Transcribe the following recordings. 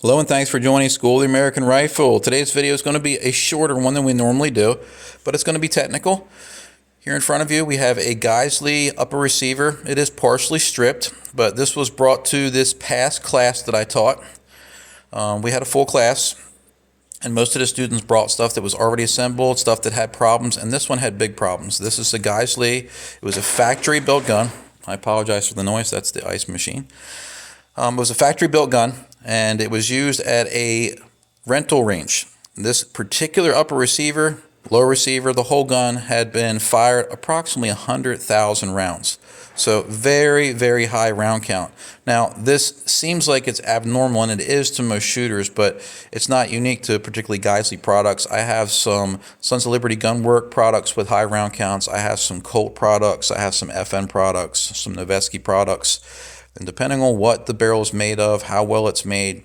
Hello and thanks for joining School of the American Rifle. Today's video is going to be a shorter one than we normally do, but it's going to be technical. Here in front of you we have a Geissele upper receiver. It is partially stripped, but this was brought to this past class that I taught. We had a full class, and most of the students brought stuff that was already assembled, stuff that had problems, and this one had big problems. This is a Geissele. It was a factory-built gun. I apologize for the noise. That's the ice machine. It was a factory-built gun, and it was used at a rental range. This particular upper receiver, lower receiver, the whole gun had been fired approximately 100,000 rounds. So very, very high round count. Now, this seems like it's abnormal, and it is to most shooters, but it's not unique to particularly Geissele products. I have some Sons of Liberty Gunwork products with high round counts. I have some Colt products. I have some FN products, some Noveske products. And depending on what the barrel is made of, how well it's made,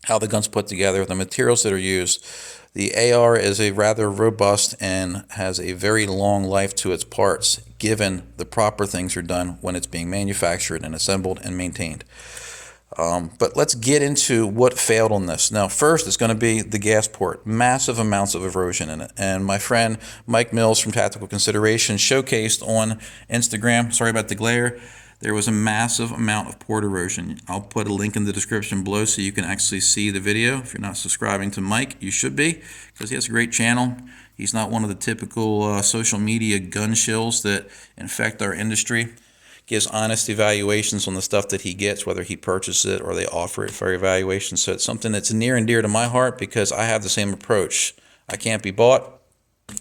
how the gun's put together, the materials that are used, the AR is a rather robust and has a very long life to its parts, given the proper things are done when it's being manufactured and assembled and maintained. But let's get into what failed on this. Now, first, it's going to be the gas port. Massive amounts of erosion in it. And my friend Mike Mills from Tactical Consideration showcased on Instagram, sorry about the glare, there was a massive amount of port erosion. I'll put a link in the description below so you can actually see the video. If you're not subscribing to Mike, you should be, because he has a great channel. He's not one of the typical social media gun shills that infect our industry. Gives honest evaluations on the stuff that he gets, whether he purchases it or they offer it for evaluation. So it's something that's near and dear to my heart because I have the same approach. I can't be bought.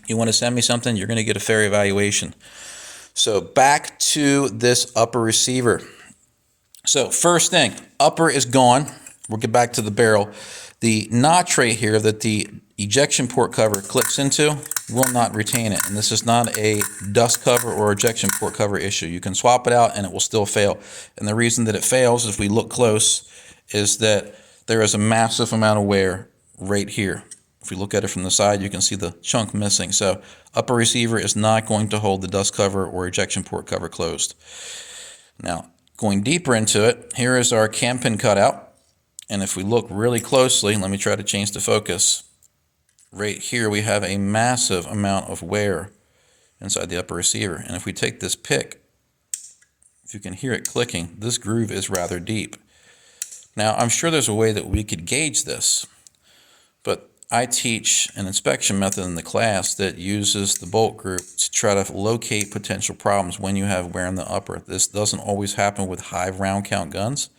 You want to send me something, you're going to get a fair evaluation. So back to this upper receiver. So first thing, upper is gone. We'll get back to the barrel. The notch right here that the ejection port cover clips into will not retain it. And this is not a dust cover or ejection port cover issue. You can swap it out and it will still fail. And the reason that it fails, if we look close, is that there is a massive amount of wear right here. If we look at it from the side, you can see the chunk missing. So upper receiver is not going to hold the dust cover or ejection port cover closed. Now, going deeper into it, here is our cam pin cutout. And if we look really closely, let me try to change the focus. Right here, we have a massive amount of wear inside the upper receiver. And if we take this pick, if you can hear it clicking, this groove is rather deep. Now, I'm sure there's a way that we could gauge this, but I teach an inspection method in the class that uses the bolt group to try to locate potential problems when you have wear in the upper. This doesn't always happen with high round count guns,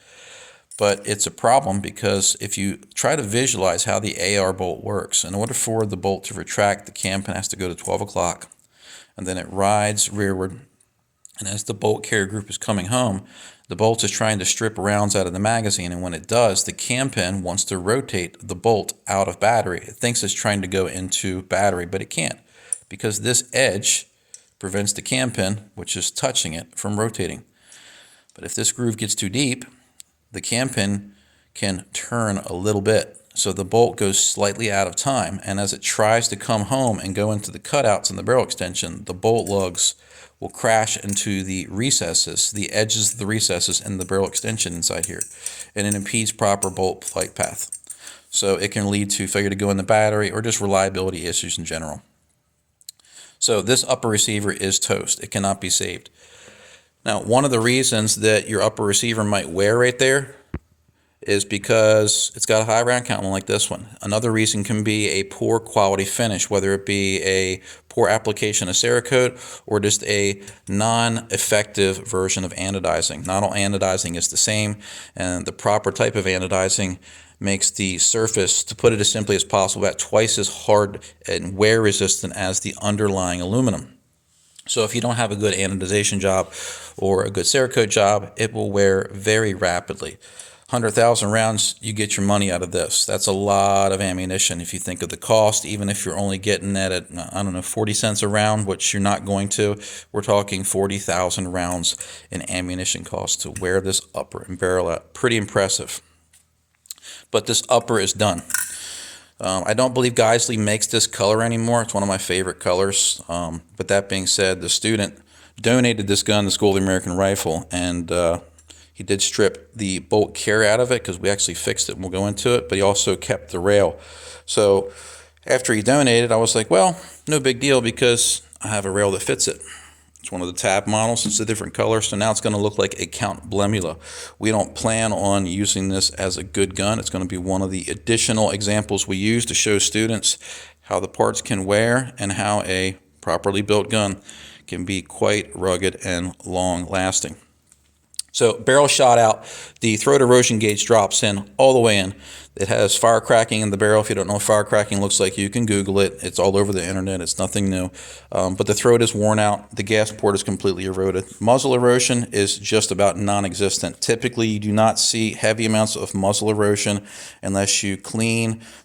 but it's a problem because if you try to visualize how the AR bolt works, in order for the bolt to retract, the cam pin has to go to 12 o'clock, and then it rides rearward. And as the bolt carrier group is coming home, the bolt is trying to strip rounds out of the magazine, and when it does, the cam pin wants to rotate the bolt out of battery. It thinks it's trying to go into battery, but it can't, because this edge prevents the cam pin, which is touching it, from rotating. But if this groove gets too deep, the cam pin can turn a little bit. So the bolt goes slightly out of time, and as it tries to come home and go into the cutouts in the barrel extension, the bolt lugs will crash into the recesses, the edges of the recesses in the barrel extension inside here, and it impedes proper bolt flight path. So it can lead to failure to go in the battery or just reliability issues in general. So this upper receiver is toast. It cannot be saved. Now, one of the reasons that your upper receiver might wear right there is because it's got a high round count, one like this one. Another reason can be a poor quality finish, whether it be a poor application of Cerakote or just a non-effective version of anodizing. Not all anodizing is the same, and the proper type of anodizing makes the surface, to put it as simply as possible, about twice as hard and wear resistant as the underlying aluminum. So if you don't have a good anodization job or a good Cerakote job, it will wear very rapidly. 100,000 rounds, you get your money out of this. That's a lot of ammunition if you think of the cost, even if you're only getting that at, I don't know, 40 cents a round, which you're not going to. We're talking 40,000 rounds in ammunition cost to wear this upper and barrel out. Pretty impressive. But this upper is done. I don't believe Geissele makes this color anymore. It's one of my favorite colors. But that being said, the student donated this gun to School of the American Rifle, and He did strip the bolt carry out of it because we actually fixed it and we'll go into it, but he also kept the rail. So after he donated, I was like, well, no big deal because I have a rail that fits it. It's one of the tab models. It's a different color, so now it's going to look like a Count Blemula. We don't plan on using this as a good gun. It's going to be one of the additional examples we use to show students how the parts can wear and how a properly built gun can be quite rugged and long lasting. So barrel shot out, the throat erosion gauge drops in all the way in. It has fire cracking in the barrel. If you don't know what fire cracking looks like, you can Google it. It's all over the internet. It's nothing new. But the throat is worn out. The gas port is completely eroded. Muzzle erosion is just about non-existent. Typically, you do not see heavy amounts of muzzle erosion unless you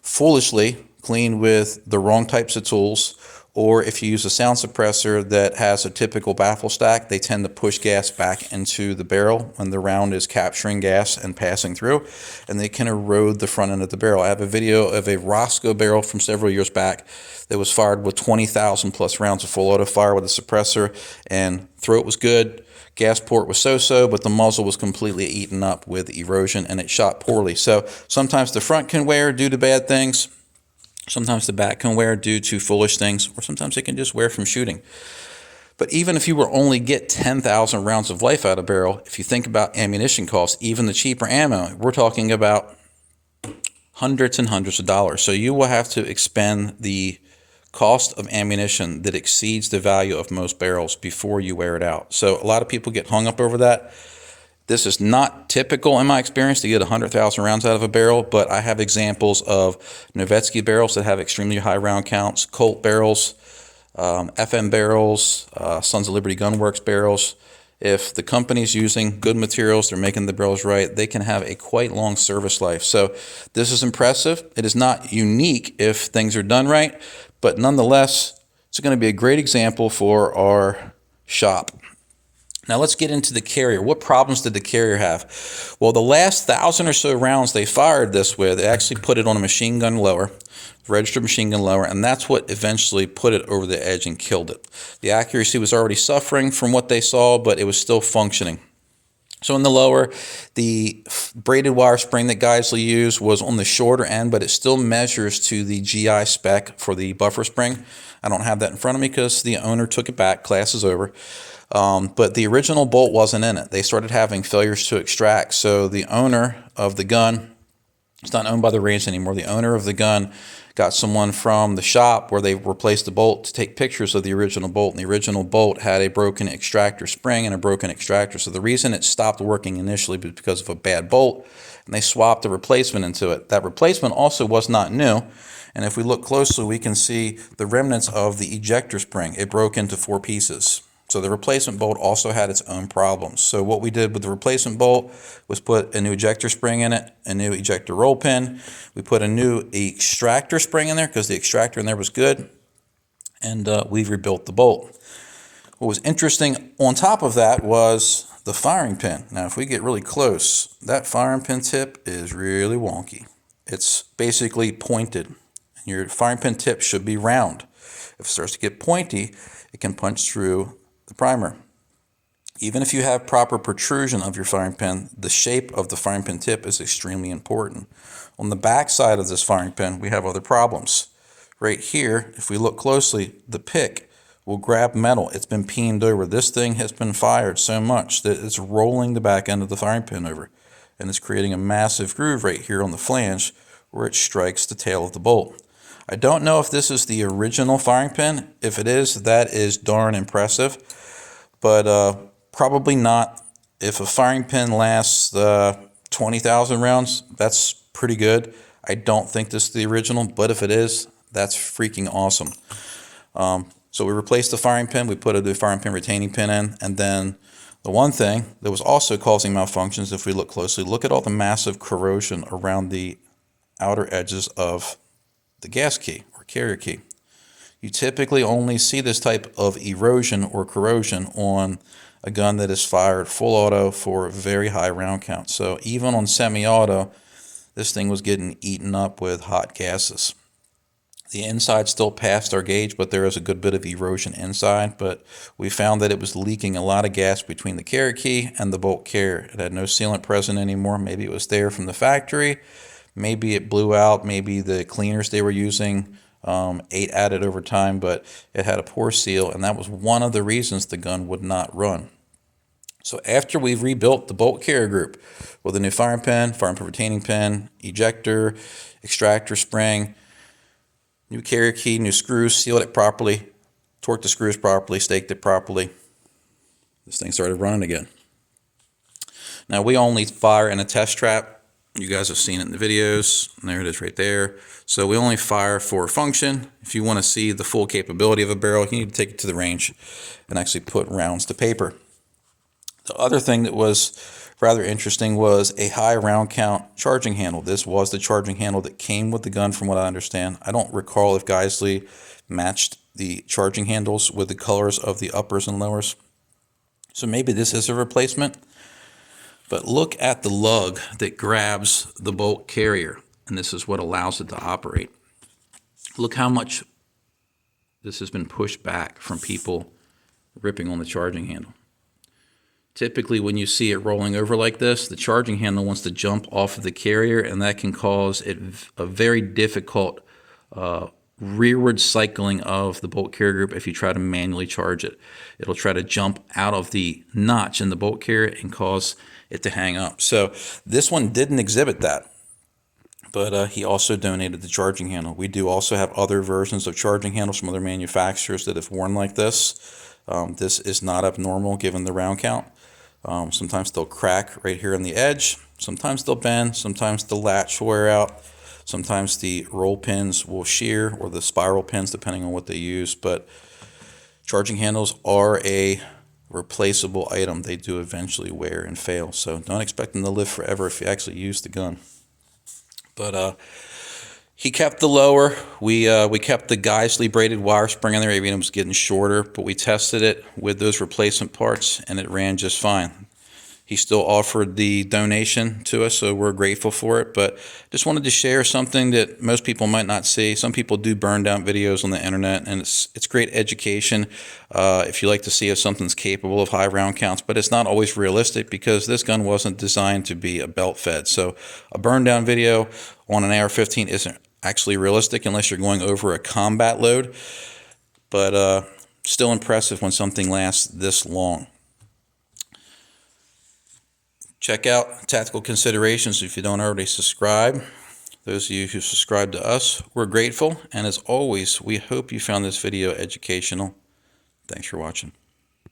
foolishly clean with the wrong types of tools, or if you use a sound suppressor that has a typical baffle stack, they tend to push gas back into the barrel when the round is capturing gas and passing through, and they can erode the front end of the barrel. I have a video of a Roscoe barrel from several years back that was fired with 20,000 plus rounds of full auto fire with a suppressor, and throat was good, gas port was so-so, but the muzzle was completely eaten up with erosion and it shot poorly. So sometimes the front can wear due to bad things. Sometimes the back can wear due to foolish things, or sometimes it can just wear from shooting. But even if you were only get 10,000 rounds of life out of a barrel, if you think about ammunition costs, even the cheaper ammo, we're talking about hundreds and hundreds of dollars. So you will have to expend the cost of ammunition that exceeds the value of most barrels before you wear it out. So a lot of people get hung up over that. This is not typical in my experience to get 100,000 rounds out of a barrel, but I have examples of Novetzke barrels that have extremely high round counts, Colt barrels, FM barrels, Sons of Liberty Gunworks barrels. If the company's using good materials, they're making the barrels right, they can have a quite long service life. So this is impressive. It is not unique if things are done right, but nonetheless, it's going to be a great example for our shop. Now let's get into the carrier. What problems did the carrier have? Well, the last 1,000 or so rounds they fired this with, they actually put it on a machine gun lower, registered machine gun lower, and that's what eventually put it over the edge and killed it. The accuracy was already suffering from what they saw, but it was still functioning. So in the lower, the braided wire spring that Geissele used was on the shorter end, but it still measures to the GI spec for the buffer spring. I don't have that in front of me because the owner took it back. Class is over. But the original bolt wasn't in it. They started having failures to extract. So the owner of the gun, it's not owned by the range anymore. The owner of the gun got someone from the shop where they replaced the bolt to take pictures of the original bolt. And the original bolt had a broken extractor spring and a broken extractor. So the reason it stopped working initially was because of a bad bolt, and they swapped the replacement into it. That replacement also was not new. And if we look closely, we can see the remnants of the ejector spring. It broke into 4 pieces. So the replacement bolt also had its own problems. So what we did with the replacement bolt was put a new ejector spring in it, a new ejector roll pin. We put a new extractor spring in there because the extractor in there was good, and we rebuilt the bolt. What was interesting on top of that was the firing pin. Now if we get really close, that firing pin tip is really wonky. It's basically pointed. Your firing pin tip should be round. If it starts to get pointy, it can punch through the primer. Even if you have proper protrusion of your firing pin, the shape of the firing pin tip is extremely important. On the back side of this firing pin, we have other problems. Right here, if we look closely, the pick will grab metal. It's been peened over. This thing has been fired so much that it's rolling the back end of the firing pin over, and it's creating a massive groove right here on the flange where it strikes the tail of the bolt. I don't know if this is the original firing pin. If it is, that is darn impressive, but probably not. If a firing pin lasts 20,000 rounds, that's pretty good. I don't think this is the original, but if it is, that's freaking awesome. So we replaced the firing pin, we put a new firing pin retaining pin in, and then the one thing that was also causing malfunctions, if we look closely, look at all the massive corrosion around the outer edges of the gas key or carrier key. You typically only see this type of erosion or corrosion on a gun that is fired full auto for very high round count. So even on semi-auto, this thing was getting eaten up with hot gases. The inside still passed our gauge, but there is a good bit of erosion inside. But we found that it was leaking a lot of gas between the carry key and the bolt carrier. It had no sealant present anymore. Maybe it was there from the factory. Maybe it blew out. Maybe the cleaners they were using ate at it over time, but it had a poor seal, and that was one of the reasons the gun would not run. So after we've rebuilt the bolt carrier group with a new firing pin, retaining pin, ejector, extractor spring, new carrier key, new screws, sealed it properly, torqued the screws properly, staked it properly, this thing started running again. Now we only fire in a test trap. You guys have seen it in the videos. There it is right there. So we only fire for function. If you want to see the full capability of a barrel, you need to take it to the range and actually put rounds to paper. The other thing that was rather interesting was a high round count charging handle. This was the charging handle that came with the gun from what I understand. I don't recall if Geissele matched the charging handles with the colors of the uppers and lowers. So maybe this is a replacement. But look at the lug that grabs the bolt carrier, and this is what allows it to operate. Look how much this has been pushed back from people ripping on the charging handle. Typically, when you see it rolling over like this, the charging handle wants to jump off of the carrier, and that can cause it a very difficult rearward cycling of the bolt carrier group if you try to manually charge it. It'll try to jump out of the notch in the bolt carrier and cause it to hang up. So this one didn't exhibit that, but he also donated the charging handle. We do also have other versions of charging handles from other manufacturers that have worn like this. This is not abnormal given the round count. Sometimes they'll crack right here on the edge. Sometimes they'll bend. Sometimes the latch will wear out. Sometimes the roll pins will shear, or the spiral pins, depending on what they use. But charging handles are a replaceable item. They do eventually wear and fail. So don't expect them to live forever if you actually use the gun. But he kept the lower. We kept the Geissele braided wire spring in there, even though it was getting shorter. But we tested it with those replacement parts, and it ran just fine. He still offered the donation to us, so we're grateful for it. But just wanted to share something that most people might not see. Some people do burn down videos on the internet, and it's great education if you like to see if something's capable of high round counts. But it's not always realistic because this gun wasn't designed to be a belt fed. So a burn down video on an AR-15 isn't actually realistic unless you're going over a combat load. But still impressive when something lasts this long. Check out Tactical Considerations if you don't already subscribe. Those of you who subscribe to us, we're grateful. And as always, we hope you found this video educational. Thanks for watching.